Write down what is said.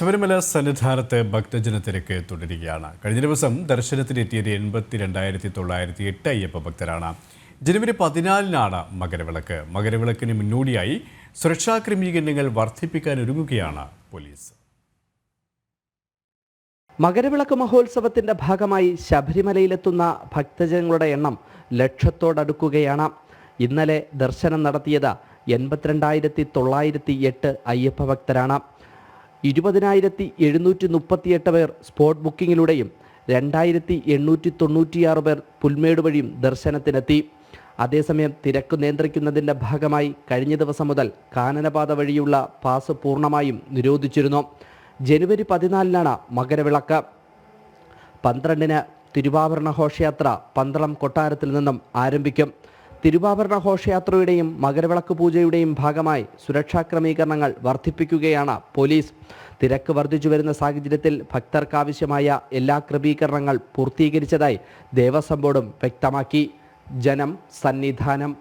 ശബരിമല സന്നിധാനത്ത് ഭക്തജന തിരക്ക് തുടരുകയാണ്. കഴിഞ്ഞ ദിവസം ദർശനത്തിനെത്തിയത് 82,908 അയ്യപ്പ ഭക്തരാണ്. ജനുവരി 14-നാണ് മകരവിളക്ക്. മകരവിളക്കിന് മുന്നോടിയായി സുരക്ഷാ ക്രമീകരണങ്ങൾ വർദ്ധിപ്പിക്കാനൊരുങ്ങുകയാണ് പോലീസ്. മകരവിളക്ക് മഹോത്സവത്തിന്റെ ഭാഗമായി ശബരിമലയിലെത്തുന്ന ഭക്തജനങ്ങളുടെ എണ്ണം ലക്ഷത്തോടടുക്കുകയാണ്. ഇന്നലെ ദർശനം നടത്തിയത് 82,908 അയ്യപ്പ ഭക്തരാണ്. 20,738 പേർ സ്പോട്ട് ബുക്കിങ്ങിലൂടെയും 2,896 പേർ പുൽമേട് വഴിയും ദർശനത്തിനെത്തി. അതേസമയം തിരക്ക് നിയന്ത്രിക്കുന്നതിൻ്റെ ഭാഗമായി കഴിഞ്ഞ ദിവസം മുതൽ കാനനപാത വഴിയുള്ള പാസ് പൂർണ്ണമായും നിരോധിച്ചിരുന്നു. ജനുവരി 14-നാണ് മകരവിളക്ക്. 12-ന് തിരുവാഭരണ ഘോഷയാത്ര പന്തളം കൊട്ടാരത്തിൽ നിന്നും ആരംഭിക്കും. തിരുവാഭരണ ഘോഷയാത്രയുടെയും മകരവിളക്ക് പൂജയുടെയും ഭാഗമായി സുരക്ഷാ ക്രമീകരണങ്ങൾ വർദ്ധിപ്പിക്കുകയാണ് പോലീസ്. തിരക്ക് വർദ്ധിച്ചു വരുന്ന സാഹചര്യത്തിൽ ഭക്തർക്കാവശ്യമായ എല്ലാ ക്രമീകരണങ്ങൾ പൂർത്തീകരിച്ചതായി ദേവസ്വം ബോർഡും വ്യക്തമാക്കി. ജനം സന്നിധാനം.